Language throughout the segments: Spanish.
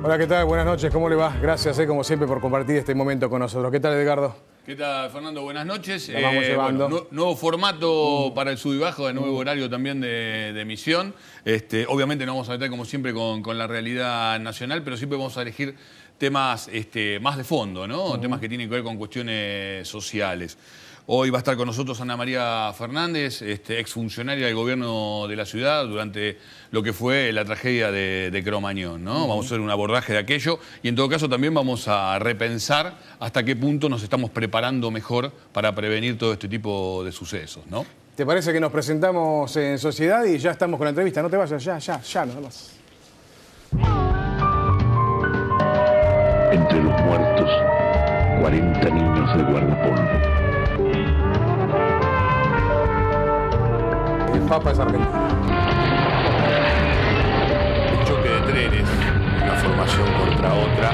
Hola, ¿qué tal? Buenas noches, ¿cómo le va? Gracias, como siempre, por compartir este momento con nosotros. ¿Qué tal, Edgardo? ¿Qué tal, Fernando? Buenas noches. La vamos llevando. Bueno, nuevo formato para el sub y bajo, de nuevo horario también de emisión. Obviamente no vamos a meter, como siempre, con la realidad nacional, pero siempre vamos a elegir temas más de fondo, ¿no? Temas que tienen que ver con cuestiones sociales. Hoy va a estar con nosotros Ana María Fernández, exfuncionaria del gobierno de la ciudad durante lo que fue la tragedia de Cromañón, ¿no? Vamos a hacer un abordaje de aquello y en todo caso también vamos a repensar hasta qué punto nos estamos preparando mejor para prevenir todo este tipo de sucesos, ¿no? ¿Te parece que nos presentamos en sociedad y ya estamos con la entrevista? No te vayas, ya, nada más. Entre los muertos, 40 niños de guardapolvo. El Papa es argentino. El choque de trenes, una formación contra otra.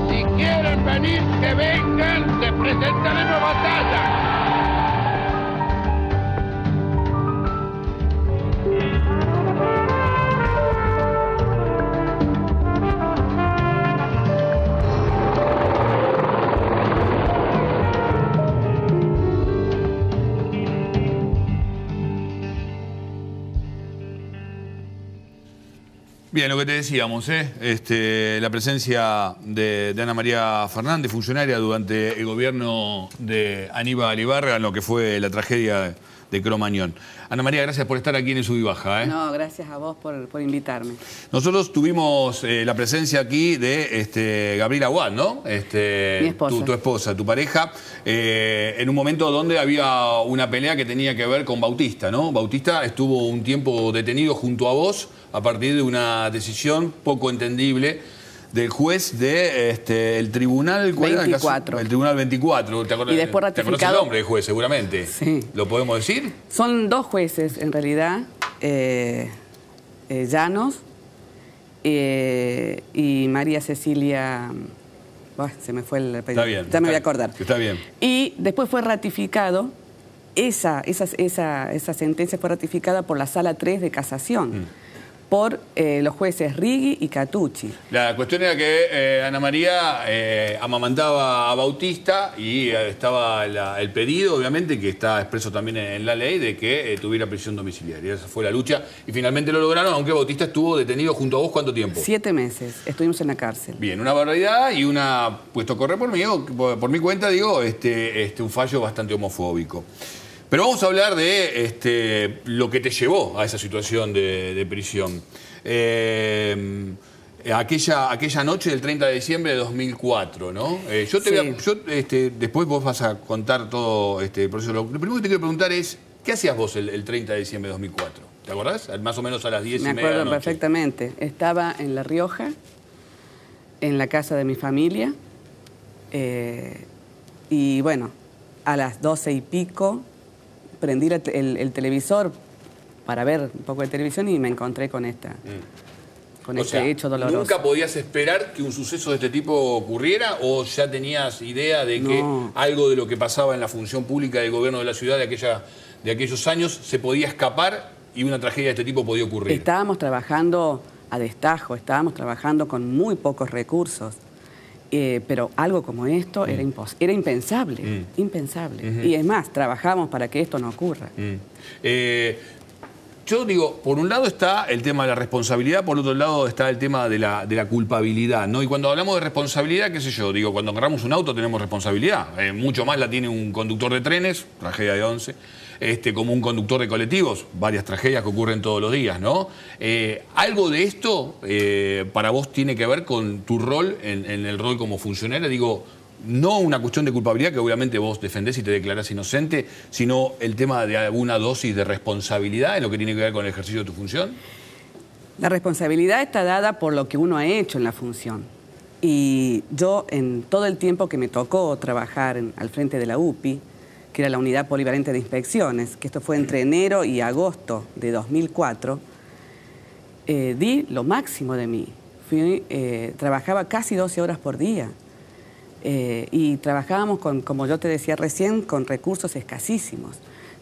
Si quieren venir, que vengan, les presentaremos batalla. Bien, lo que te decíamos, la presencia de Ana María Fernández, funcionaria durante el gobierno de Aníbal Ibarra, en lo que fue la tragedia de Cromañón. Ana María, gracias por estar aquí en el Sub y Baja. No, gracias a vos por invitarme. Nosotros tuvimos la presencia aquí de Gabriela Aguad, ¿no? Mi esposa. Tu esposa, tu pareja, en un momento donde había una pelea que tenía que ver con Bautista, ¿no? Bautista estuvo un tiempo detenido junto a vos a partir de una decisión poco entendible del juez el tribunal 24. El tribunal 24. ¿Te acuerdas? Y después ratificado. ¿Te conoces el nombre del juez, seguramente? Sí. ¿Lo podemos decir? Son dos jueces, en realidad, Llanos y María Cecilia... se me fue el apellido. Está bien. Ya me voy a acordar. Está bien. Y después fue ratificado, esa sentencia fue ratificada por la Sala 3 de Casación. Por los jueces Righi y Catucci. La cuestión era que Ana María amamantaba a Bautista y estaba el pedido, obviamente, que está expreso también en la ley, de que tuviera prisión domiciliaria. Esa fue la lucha y finalmente lo lograron, aunque Bautista estuvo detenido junto a vos, ¿cuánto tiempo? 7 meses, estuvimos en la cárcel. Bien, una barbaridad y puesto a correr por mi cuenta, digo, un fallo bastante homofóbico. Pero vamos a hablar de lo que te llevó a esa situación de prisión. Aquella noche del 30 de diciembre de 2004, ¿no? Después vos vas a contar todo el proceso. Lo primero que te quiero preguntar es, ¿qué hacías vos el 30 de diciembre de 2004? ¿Te acordás? Más o menos a las 10:30 de la noche. Me acuerdo perfectamente. Estaba en La Rioja, en la casa de mi familia, y bueno, a las 12 y pico... prendí el televisor para ver un poco de televisión y me encontré con este hecho doloroso. ¿Nunca podías esperar que un suceso de este tipo ocurriera o ya tenías idea de que algo de lo que pasaba en la función pública del gobierno de la ciudad de aquellos años se podía escapar y una tragedia de este tipo podía ocurrir? Estábamos trabajando a destajo, estábamos trabajando con muy pocos recursos. Pero algo como esto era impensable, impensable. Y es más, trabajamos para que esto no ocurra. Yo digo, por un lado está el tema de la responsabilidad, por otro lado está el tema de la culpabilidad, ¿no? Y cuando hablamos de responsabilidad, qué sé yo, digo, cuando agarramos un auto tenemos responsabilidad. Mucho más la tiene un conductor de trenes, tragedia de 11, como un conductor de colectivos, varias tragedias que ocurren todos los días, ¿no? ¿Algo de esto para vos tiene que ver con tu rol en el rol como funcionaria? Digo, no una cuestión de culpabilidad, que obviamente vos defendés y te declarás inocente, sino el tema de alguna dosis de responsabilidad en lo que tiene que ver con el ejercicio de tu función. La responsabilidad está dada por lo que uno ha hecho en la función. Y yo, en todo el tiempo que me tocó trabajar al frente de la UPI, que era la Unidad Polivalente de Inspecciones, que esto fue entre enero y agosto de 2004, di lo máximo de mí. Trabajaba casi 12 horas por día. Y trabajábamos, como yo te decía recién, con recursos escasísimos.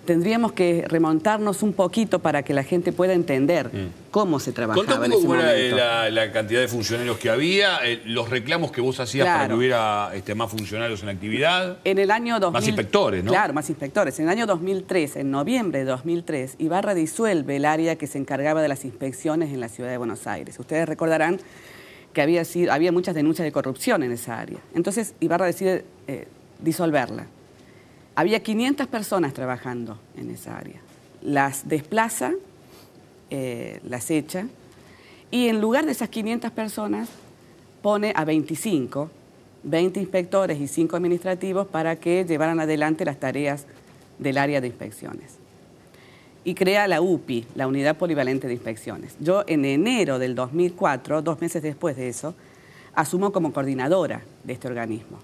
Tendríamos que remontarnos un poquito para que la gente pueda entender cómo se trabajaba en ese momento. ¿Contá un poco cómo era la cantidad de funcionarios que había, los reclamos que vos hacías para que hubiera más funcionarios en la actividad? En el año 2000, más inspectores, ¿no? Claro, más inspectores. En el año 2003, en noviembre de 2003, Ibarra disuelve el área que se encargaba de las inspecciones en la ciudad de Buenos Aires. Ustedes recordarán que había muchas denuncias de corrupción en esa área. Entonces, Ibarra decide disolverla. Había 500 personas trabajando en esa área. Las desplaza, las echa, y en lugar de esas 500 personas pone a 25, 20 inspectores y 5 administrativos para que llevaran adelante las tareas del área de inspecciones. Y crea la UPI, la Unidad Polivalente de Inspecciones. Yo en enero del 2004, 2 meses después de eso, asumo como coordinadora de este organismo.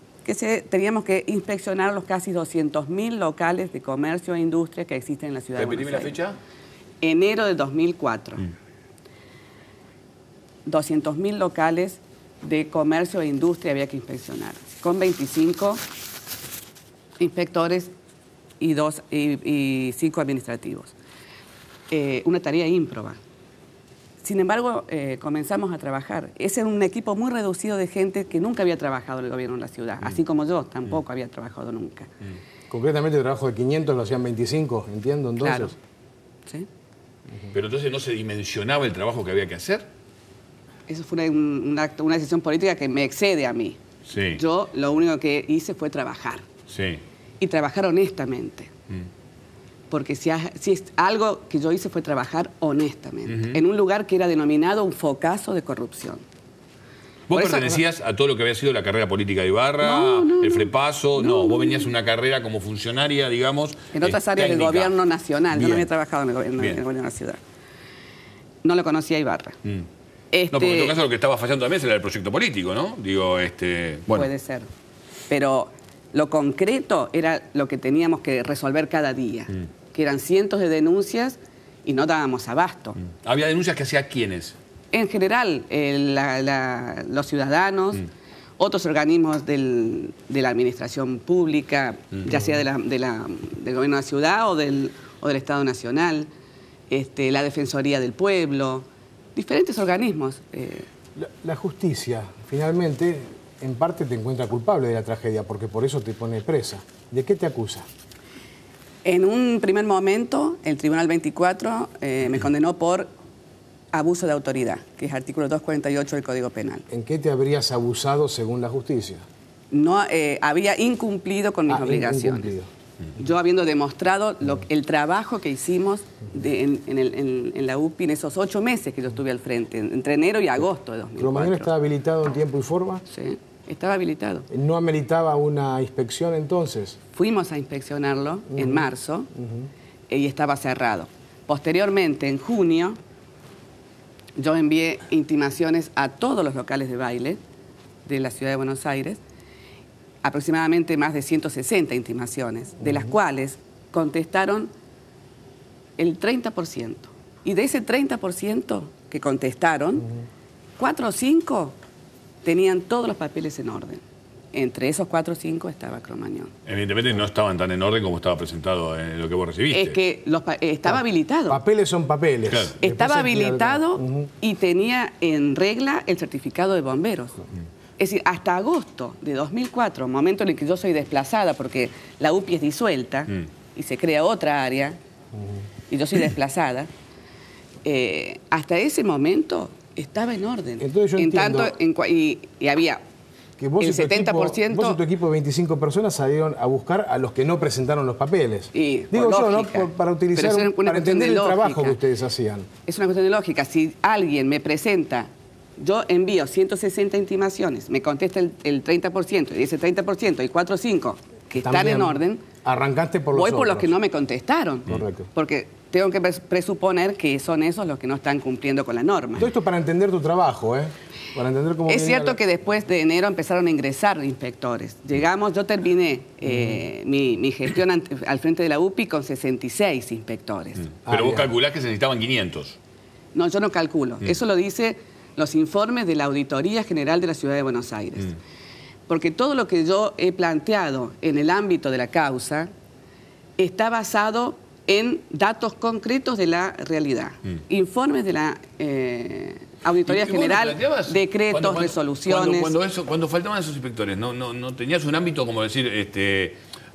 Teníamos que inspeccionar los casi 200.000 locales de comercio e industria que existen en la ciudad de Buenos Aires. ¿Repetime la fecha? Enero de 2004. 200.000 locales de comercio e industria había que inspeccionar, con 25 inspectores y 5 administrativos. Una tarea ímproba. Sin embargo, comenzamos a trabajar. Ese era un equipo muy reducido de gente que nunca había trabajado en el gobierno de la ciudad, así como yo tampoco había trabajado nunca. Concretamente el trabajo de 500 lo hacían 25, entiendo, entonces. Claro. ¿Sí? Pero entonces no se dimensionaba el trabajo que había que hacer. Eso fue una decisión política que me excede a mí. Sí. Yo lo único que hice fue trabajar. Sí. Y trabajar honestamente. Porque si es algo que yo hice fue trabajar honestamente, en un lugar que era denominado un focazo de corrupción. ¿Vos pertenecías a todo lo que había sido la carrera política de Ibarra, el FREPASO? No, vos venías una carrera como funcionaria, digamos, en otras áreas del gobierno nacional. Yo no había trabajado en el gobierno de la ciudad. No lo conocía a Ibarra. No, porque en todo caso lo que estaba fallando también era el proyecto político, ¿no? Digo, bueno. Puede ser. Pero lo concreto era lo que teníamos que resolver cada día, que eran cientos de denuncias y no dábamos abasto. ¿Había denuncias que hacía quiénes? En general, los ciudadanos, otros organismos de la administración pública, ya sea del gobierno de la ciudad o del Estado Nacional, la Defensoría del Pueblo, diferentes organismos. La justicia, finalmente, en parte te encuentra culpable de la tragedia, porque por eso te pone presa. ¿De qué te acusa? En un primer momento, el Tribunal 24 me condenó por abuso de autoridad, que es artículo 248 del Código Penal. ¿En qué te habrías abusado según la justicia? No, había incumplido con mis obligaciones. Incumplido. Yo habiendo demostrado el trabajo que hicimos en la UPI en esos 8 meses que yo estuve al frente, entre enero y agosto de 2004. ¿Cromañón estaba habilitado en tiempo y forma? Sí, estaba habilitado. ¿No ameritaba una inspección entonces? Fuimos a inspeccionarlo en marzo y estaba cerrado. Posteriormente, en junio, yo envié intimaciones a todos los locales de baile de la ciudad de Buenos Aires, aproximadamente más de 160 intimaciones, de las cuales contestaron el 30%. Y de ese 30% que contestaron, 4 o 5 tenían todos los papeles en orden. Entre esos 4 o 5 estaba Cromañón. Evidentemente no estaban tan en orden como estaba presentado en lo que vos recibiste. Es que estaba habilitado. Papeles son papeles. Claro. Estaba habilitado y tenía en regla el certificado de bomberos. Es decir, hasta agosto de 2004, momento en el que yo soy desplazada porque la UPI es disuelta y se crea otra área y yo soy desplazada, hasta ese momento estaba en orden. Entonces yo entiendo y había que vos el 70%... Vos y tu equipo de 25 personas salieron a buscar a los que no presentaron los papeles. Y digo yo, lógica, ¿no? Para utilizar, para entender el trabajo que ustedes hacían. Es una cuestión de lógica. Si alguien me presenta... Yo envío 160 intimaciones, me contesta el 30%, y ese 30% y 4 o 5 que están en orden, arrancaste por los voy otros. por los que no me contestaron. Correcto. Porque tengo que presuponer que son esos los que no están cumpliendo con la norma. Todo esto para entender tu trabajo, para entender cómo... Es cierto que después de enero empezaron a ingresar inspectores. Yo terminé mi gestión al frente de la UPI con 66 inspectores. Pero vos calculás que se necesitaban 500. No, yo no calculo. Eso lo dice los informes de la Auditoría General de la Ciudad de Buenos Aires. Porque todo lo que yo he planteado en el ámbito de la causa está basado en datos concretos de la realidad. Informes de la Auditoría General, decretos, resoluciones. Cuando faltaban esos inspectores, ¿no tenías un ámbito como decir,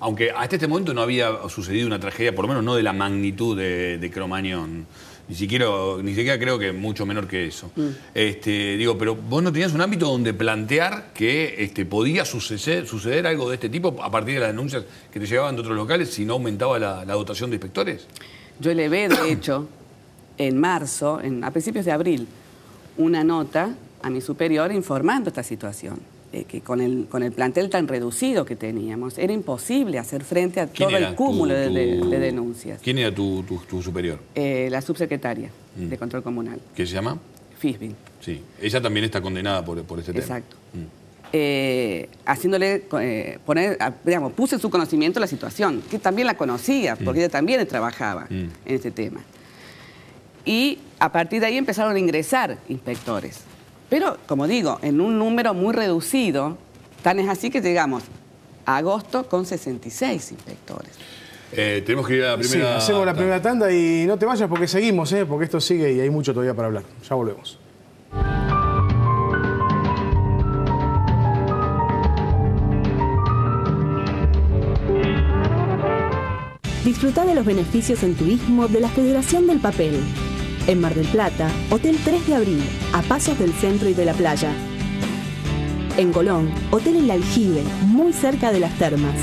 aunque hasta este momento no había sucedido una tragedia, por lo menos no de la magnitud de Cromañón? Ni siquiera creo que mucho menor que eso. Pero vos no tenías un ámbito donde plantear que podía suceder algo de este tipo a partir de las denuncias que te llegaban de otros locales si no aumentaba la dotación de inspectores. Yo elevé, de hecho, en marzo, a principios de abril, una nota a mi superior informando esta situación. Que con el plantel tan reducido que teníamos, era imposible hacer frente a todo el cúmulo de denuncias. ¿Quién era tu superior? La subsecretaria de Control Comunal. ¿Qué se llama? Fisbin. Sí, ella también está condenada por este tema. Exacto. Haciéndole puse en su conocimiento la situación, que también la conocía, porque ella también trabajaba en este tema. Y a partir de ahí empezaron a ingresar inspectores. Pero, como digo, en un número muy reducido, tan es así que llegamos a agosto con 66 inspectores. Tenemos que ir a la primera tanda. Hacemos la primera tanda y no te vayas porque seguimos, porque esto sigue y hay mucho todavía para hablar. Ya volvemos. Disfruta de los beneficios en turismo de la Federación del Papel. En Mar del Plata, Hotel 3 de Abril, a pasos del centro y de la playa. En Colón, Hotel El Aljibe, muy cerca de las termas.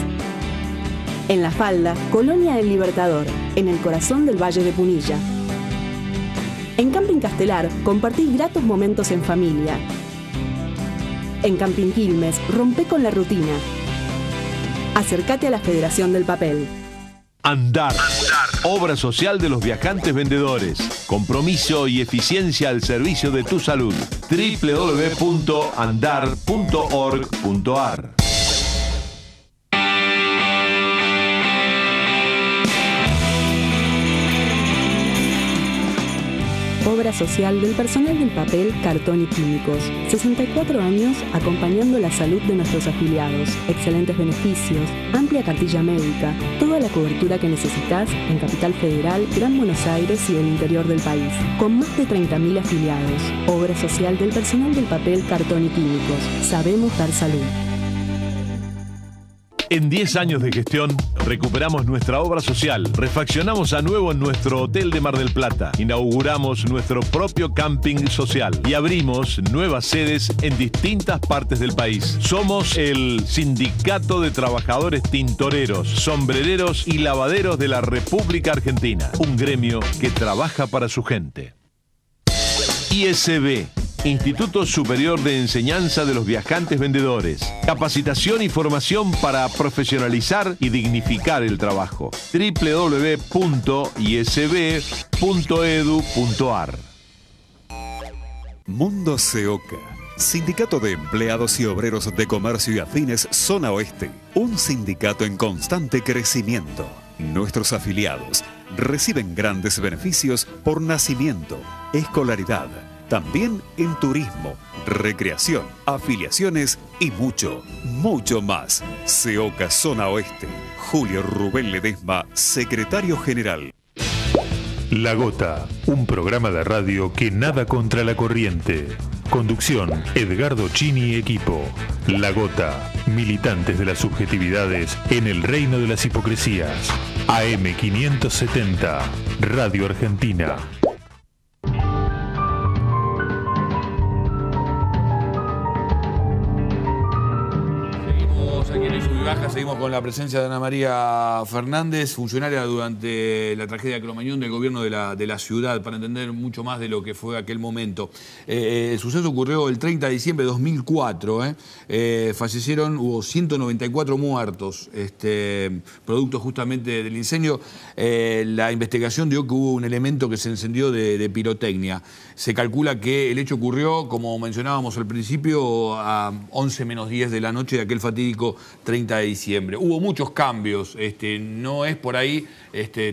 En La Falda, Colonia El Libertador, en el corazón del Valle de Punilla. En Camping Castelar, compartí gratos momentos en familia. En Camping Quilmes, rompe con la rutina. Acércate a la Federación del Papel. Andar. Obra social de los viajantes vendedores. Compromiso y eficiencia al servicio de tu salud. www.andar.org.ar. Obra social del personal del papel, cartón y químicos. 64 años acompañando la salud de nuestros afiliados. Excelentes beneficios, amplia cartilla médica, toda la cobertura que necesitas en Capital Federal, Gran Buenos Aires y el interior del país. Con más de 30.000 afiliados. Obra social del personal del papel, cartón y químicos. Sabemos dar salud. En 10 años de gestión, recuperamos nuestra obra social, refaccionamos a nuevo nuestro hotel de Mar del Plata, inauguramos nuestro propio camping social y abrimos nuevas sedes en distintas partes del país. Somos el Sindicato de Trabajadores Tintoreros, Sombrereros y Lavaderos de la República Argentina, un gremio que trabaja para su gente. ISB, Instituto Superior de Enseñanza de los Viajantes Vendedores. Capacitación y formación para profesionalizar y dignificar el trabajo. www.isb.edu.ar. Mundo Seoca, Sindicato de Empleados y Obreros de Comercio y Afines Zona Oeste. Un sindicato en constante crecimiento. Nuestros afiliados reciben grandes beneficios por nacimiento, escolaridad, también en turismo, recreación, afiliaciones y mucho, mucho más. Seoca Zona Oeste. Julio Rubén Ledesma, secretario general. La Gota, un programa de radio que nada contra la corriente. Conducción, Edgardo Chini y equipo. La Gota, militantes de las subjetividades en el reino de las hipocresías. AM 570, Radio Argentina. Seguimos con la presencia de Ana María Fernández, funcionaria durante la tragedia de Cromañón del gobierno de la ciudad, para entender mucho más de lo que fue aquel momento. El suceso ocurrió el 30 de diciembre de 2004. Hubo 194 muertos, producto justamente del incendio. La investigación dio que hubo un elemento que se encendió de pirotecnia. Se calcula que el hecho ocurrió, como mencionábamos al principio, a 11 menos 10 de la noche de aquel fatídico 30 de diciembre. diciembre. Hubo muchos cambios, no es por ahí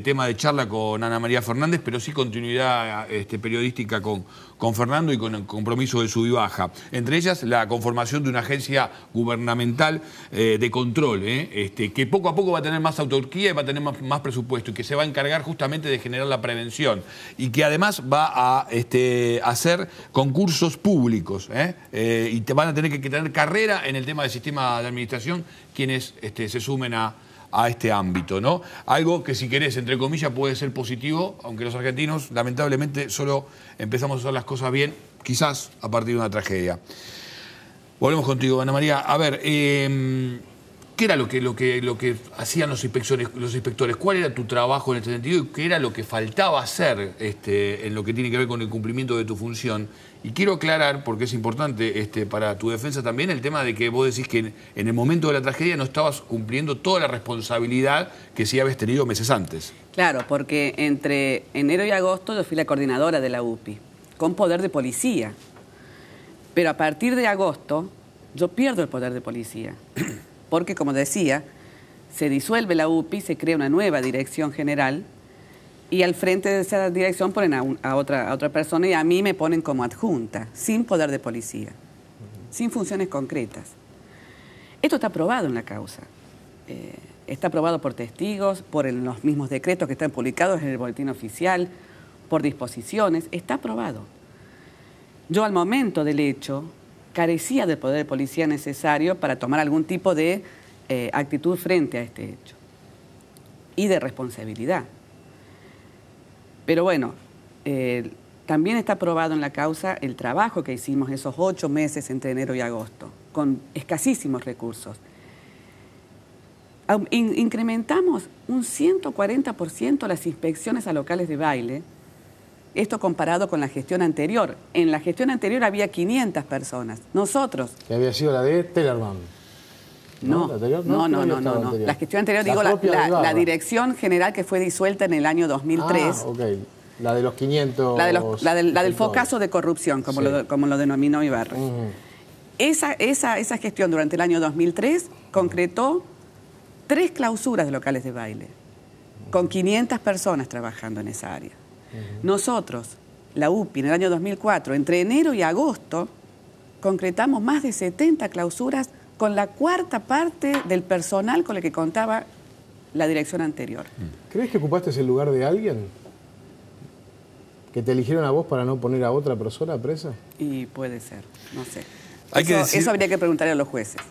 tema de charla con Ana María Fernández, pero sí continuidad periodística con Fernando y con el compromiso de sub y baja. Entre ellas, la conformación de una agencia gubernamental de control, que poco a poco va a tener más autarquía y va a tener más presupuesto y que se va a encargar justamente de generar la prevención y que además va a hacer concursos públicos y te van a tener que tener carrera en el tema del sistema de administración quienes se sumen a este ámbito, ¿no? Algo que, si querés, entre comillas, puede ser positivo, aunque los argentinos, lamentablemente, solo empezamos a hacer las cosas bien, quizás a partir de una tragedia. Volvemos contigo, Ana María. A ver, ¿qué era lo que hacían los inspectores? ¿Cuál era tu trabajo en este sentido y qué era lo que faltaba hacer en lo que tiene que ver con el cumplimiento de tu función? Y quiero aclarar, porque es importante para tu defensa también, el tema de que vos decís que en el momento de la tragedia no estabas cumpliendo toda la responsabilidad que sí habías tenido meses antes. Claro, porque entre enero y agosto yo fui la coordinadora de la UPI, con poder de policía. Pero a partir de agosto yo pierdo el poder de policía. Porque, como decía, se disuelve la UPI, se crea una nueva dirección general y al frente de esa dirección ponen a otra persona y a mí me ponen como adjunta, sin poder de policía, sin funciones concretas. Esto está aprobado en la causa. Está aprobado por testigos, por los mismos decretos que están publicados en el boletín oficial, por disposiciones. Está aprobado. Yo, al momento del hecho, carecía del poder de policía necesario para tomar algún tipo de actitud frente a este hecho y de responsabilidad. Pero bueno, también está aprobado en la causa el trabajo que hicimos esos 8 meses entre enero y agosto, con escasísimos recursos. Incrementamos un 140% las inspecciones a locales de baile. Esto comparado con la gestión anterior. En la gestión anterior había 500 personas. Nosotros... Que había sido la de Tellerman. No, no. La gestión anterior, digo, la dirección general que fue disuelta en el año 2003. Ah, ok. La de los 500... La del focazo de corrupción, como lo denominó Ibarra. Esa gestión durante el año 2003 concretó 3 clausuras de locales de baile, con 500 personas trabajando en esa área. Nosotros, la UPI, en el año 2004, entre enero y agosto, concretamos más de 70 clausuras con la 4ª parte del personal con el que contaba la dirección anterior. ¿Crees que ocupaste el lugar de alguien? ¿Que te eligieron a vos para no poner a otra persona presa? Y puede ser, no sé. Eso habría que preguntarle a los jueces.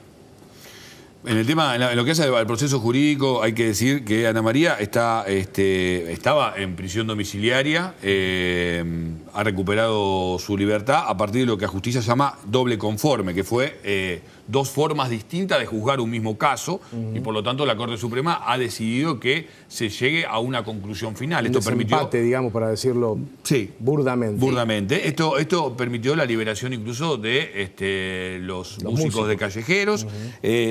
En el tema, en lo que hace al proceso jurídico, hay que decir que Ana María estaba en prisión domiciliaria, ha recuperado su libertad a partir de lo que la justicia llama doble conforme, que fue 2 formas distintas de juzgar un mismo caso y por lo tanto la Corte Suprema ha decidido que se llegue a una conclusión final. Esto permitió, empate, digamos, para decirlo burdamente. Burdamente. Esto permitió la liberación incluso de los músicos de callejeros.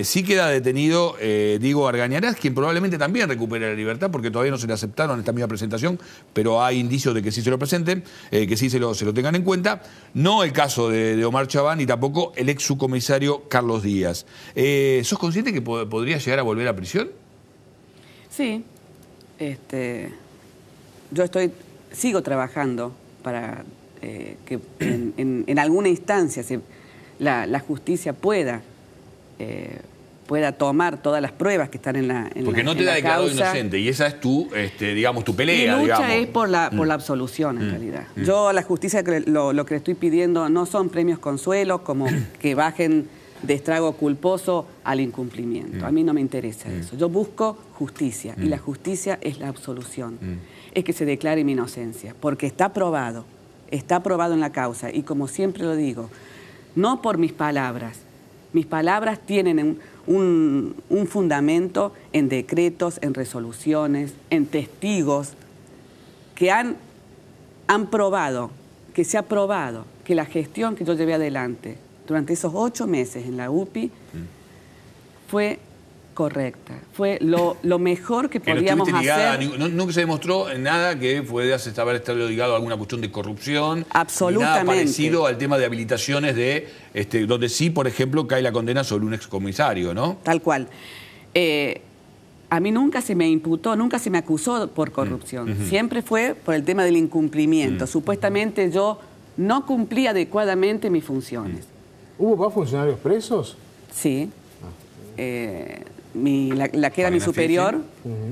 Sí queda detenido Diego Argañarás, quien probablemente también recupere la libertad porque todavía no se le aceptaron esta misma presentación, pero hay indicios de que sí se lo presenten, que sí se lo tengan en cuenta. No el caso de Omar Chabán ni tampoco el ex subcomisario Carlos Díaz. ¿Sos consciente que podría llegar a volver a prisión? Sí. Yo sigo trabajando para que en alguna instancia la justicia pueda tomar todas las pruebas que están en la causa. Porque no te da declarado inocente y esa es tu pelea. Mi lucha es por la absolución, en realidad. Yo a la justicia lo que le estoy pidiendo no son premios consuelos, como que bajen de estrago culposo al incumplimiento. A mí no me interesa eso. Yo busco justicia y la justicia es la absolución. Es que se declare mi inocencia, porque está aprobado en la causa y como siempre lo digo, no por mis palabras. Mis palabras tienen un fundamento en decretos, en resoluciones, en testigos que han probado, que se ha probado que la gestión que yo llevé adelante durante esos 8 meses en la UPI fue correcta, fue lo mejor que podíamos hacer. Nunca se demostró en nada que puedas haber estado ligado a alguna cuestión de corrupción. Absolutamente. Nada parecido al tema de habilitaciones donde sí, por ejemplo, cae la condena sobre un excomisario, ¿no? Tal cual. A mí nunca se me imputó, nunca se me acusó por corrupción. Siempre fue por el tema del incumplimiento. Supuestamente yo no cumplí adecuadamente mis funciones. ¿Hubo más funcionarios presos? Sí. La que era mi superior,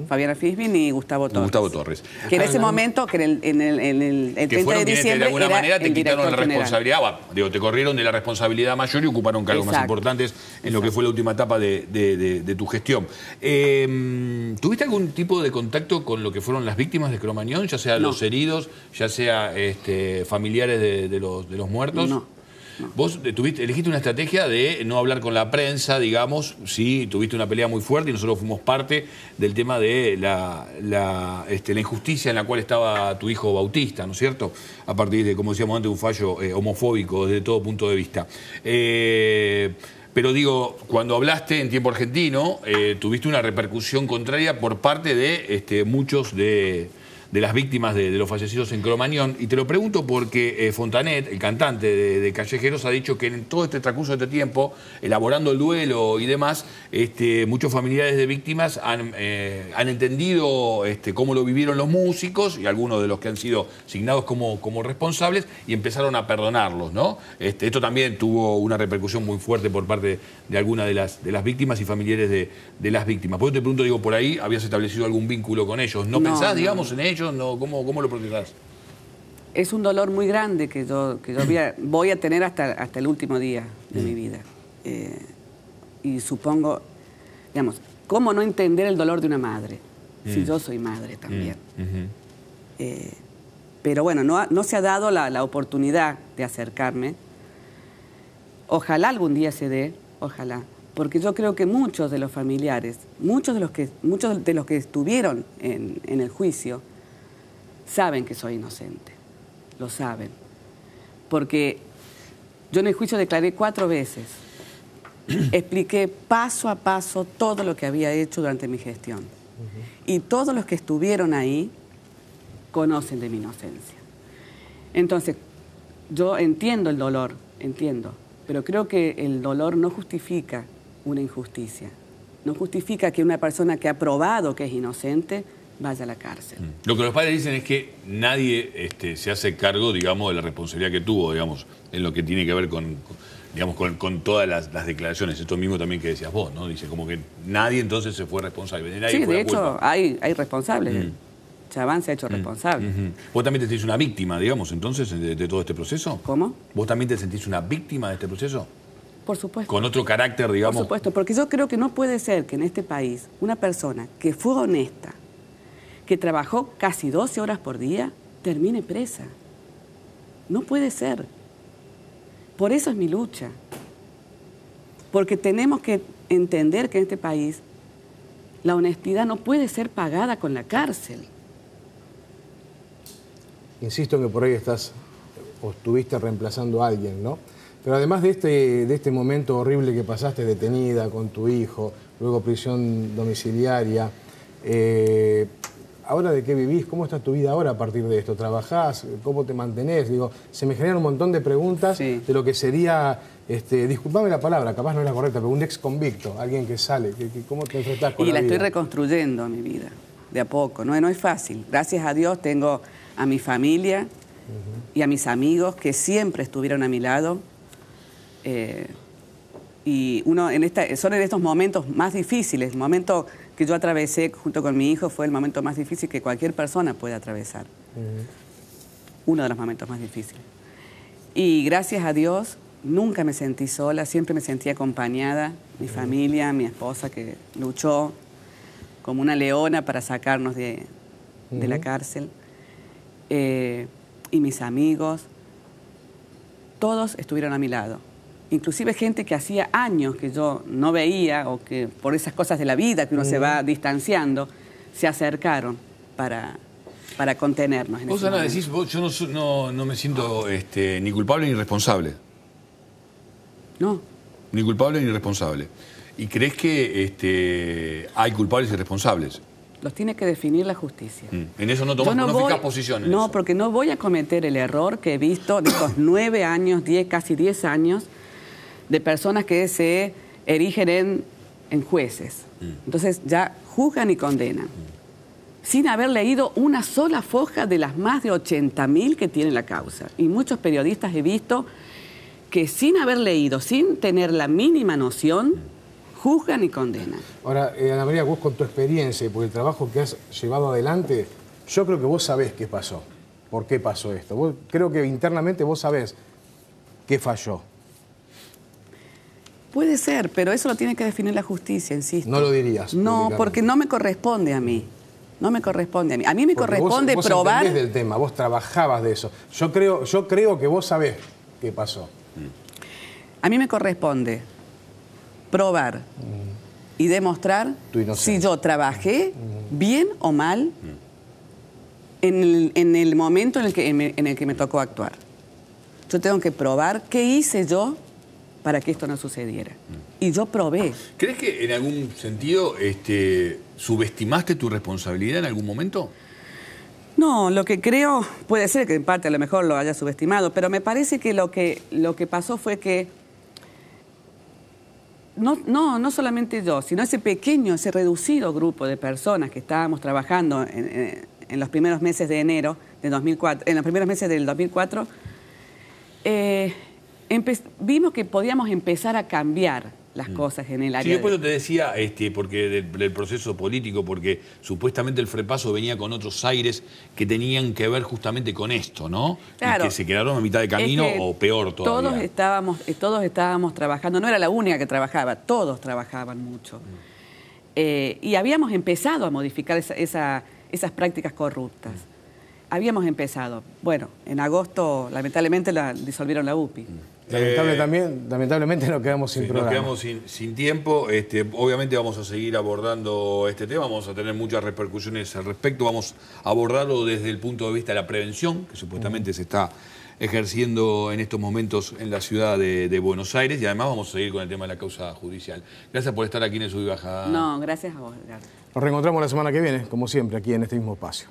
Fabiana Fisbin, y Gustavo Torres. Que en ese momento, que en el 30 de diciembre, de alguna manera te el quitaron la director responsabilidad. Te corrieron de la responsabilidad mayor y ocuparon cargos más importantes en lo que fue la última etapa de tu gestión. ¿Tuviste algún tipo de contacto con lo que fueron las víctimas de Cromañón? Ya sea los heridos, ya sea familiares de los muertos. No. Vos elegiste una estrategia de no hablar con la prensa, digamos, sí, tuviste una pelea muy fuerte y nosotros fuimos parte del tema de la injusticia en la cual estaba tu hijo Bautista, ¿no es cierto? A partir de, como decíamos antes, un fallo homofóbico desde todo punto de vista. Pero digo, cuando hablaste en tiempo argentino, tuviste una repercusión contraria por parte de muchos de las víctimas de los fallecidos en Cromañón. Y te lo pregunto porque Fontanet, el cantante de Callejeros, ha dicho que en todo este transcurso de este tiempo, elaborando el duelo y demás, muchos familiares de víctimas han entendido cómo lo vivieron los músicos y algunos de los que han sido asignados como responsables y empezaron a perdonarlos, ¿no? Esto también tuvo una repercusión muy fuerte por parte de algunas de las víctimas y familiares de las víctimas. Por eso te pregunto, digo, por ahí habías establecido algún vínculo con ellos. ¿No pensás, digamos, en ellos? No, ¿cómo lo procesás? Es un dolor muy grande que yo voy a tener hasta el último día de mi vida. Y supongo, digamos, ¿cómo no entender el dolor de una madre? Si yo soy madre también. Pero bueno, no se ha dado la oportunidad de acercarme. Ojalá algún día se dé, ojalá. Porque yo creo que muchos de los familiares, muchos de los que estuvieron en el juicio, saben que soy inocente, lo saben. Porque yo en el juicio declaré 4 veces. Expliqué paso a paso todo lo que había hecho durante mi gestión. Y todos los que estuvieron ahí conocen de mi inocencia. Entonces, yo entiendo el dolor, entiendo, pero creo que el dolor no justifica una injusticia. No justifica que una persona que ha probado que es inocente vaya a la cárcel. Lo que los padres dicen es que nadie se hace cargo, digamos, de la responsabilidad que tuvo, digamos, en lo que tiene que ver con todas las declaraciones. Esto mismo también que decías vos, ¿no? Dice como que nadie entonces se fue responsable. Nadie sí, fue de hecho, hay responsables. Chaván se ha hecho responsable. ¿Vos también te sentís una víctima, digamos, entonces, de todo este proceso? ¿Cómo? ¿Vos también te sentís una víctima de este proceso? Por supuesto. Con otro carácter, digamos. Por supuesto, porque yo creo que no puede ser que en este país una persona que fue honesta, que trabajó casi 12 horas por día, termine presa. No puede ser. Por eso es mi lucha. Porque tenemos que entender que en este país la honestidad no puede ser pagada con la cárcel. Insisto en que por ahí estuviste reemplazando a alguien, ¿no? Pero además de este momento horrible que pasaste detenida con tu hijo, luego prisión domiciliaria, ¿ahora de qué vivís? ¿Cómo está tu vida ahora a partir de esto? ¿Trabajás? ¿Cómo te mantenés? Digo, se me generan un montón de preguntas de lo que sería, disculpame la palabra, capaz no es la correcta, pero un ex convicto, alguien que sale. ¿Cómo te enfrentás con la vida? Y la estoy reconstruyendo, mi vida, de a poco. No es fácil. Gracias a Dios tengo a mi familia y a mis amigos que siempre estuvieron a mi lado. Y son en estos momentos más difíciles, el momento que yo atravesé junto con mi hijo fue el momento más difícil que cualquier persona puede atravesar. Uno de los momentos más difíciles. Y gracias a Dios nunca me sentí sola, siempre me sentí acompañada, mi familia, mi esposa que luchó como una leona para sacarnos de la cárcel, y mis amigos, todos estuvieron a mi lado. Inclusive gente que hacía años que yo no veía o que por esas cosas de la vida que uno se va distanciando, se acercaron para contenernos. Vos, Ana, decís, yo no me siento ni culpable ni responsable. No. Ni culpable ni responsable. ¿Y crees que hay culpables y responsables? Los tiene que definir la justicia. En eso no fijas posición. No, porque no voy a cometer el error que he visto de estos 9 años, casi 10 años, de personas que se erigen en en jueces. Entonces ya juzgan y condenan. Sin haber leído una sola foja de las más de 80.000 que tiene la causa. Y muchos periodistas he visto que sin haber leído, sin tener la mínima noción, juzgan y condenan. Ahora, Ana María, vos con tu experiencia y por el trabajo que has llevado adelante, yo creo que vos sabés qué pasó. ¿Por qué pasó esto? Creo que internamente vos sabés qué falló. Puede ser, pero eso lo tiene que definir la justicia, insisto. No lo dirías. No, porque no me corresponde a mí. No me corresponde a mí. A mí me corresponde probar... Vos entendés del tema, vos trabajabas de eso. Yo creo que vos sabés qué pasó. A mí me corresponde probar y demostrar si yo trabajé bien o mal en el momento en el que me tocó actuar. Yo tengo que probar qué hice yo para que esto no sucediera. Y yo probé. ¿Crees que en algún sentido subestimaste tu responsabilidad en algún momento? No, lo que creo, puede ser que en parte a lo mejor lo haya subestimado, pero me parece que lo que pasó fue que no solamente yo, sino ese pequeño, ese reducido grupo de personas que estábamos trabajando en los primeros meses de enero de 2004, en los primeros meses del 2004, vimos que podíamos empezar a cambiar las cosas en el área. Sí, después te decía, porque del proceso político, porque supuestamente el FREPASO venía con otros aires que tenían que ver justamente con esto, ¿no? Claro. Y que se quedaron a mitad de camino o peor todavía. Todos estábamos trabajando, no era la única que trabajaba, todos trabajaban mucho. Y habíamos empezado a modificar esas prácticas corruptas. Habíamos empezado. Bueno, en agosto, lamentablemente, disolvieron la UPI. Lamentablemente nos quedamos sin programa. Nos quedamos sin tiempo. Obviamente vamos a seguir abordando este tema, vamos a tener muchas repercusiones al respecto. Vamos a abordarlo desde el punto de vista de la prevención, que supuestamente se está ejerciendo en estos momentos en la ciudad de Buenos Aires, y además vamos a seguir con el tema de la causa judicial. Gracias por estar aquí en el Sub y Baja. No, gracias a vos, Edgardo. Nos reencontramos la semana que viene, como siempre, aquí en este mismo espacio.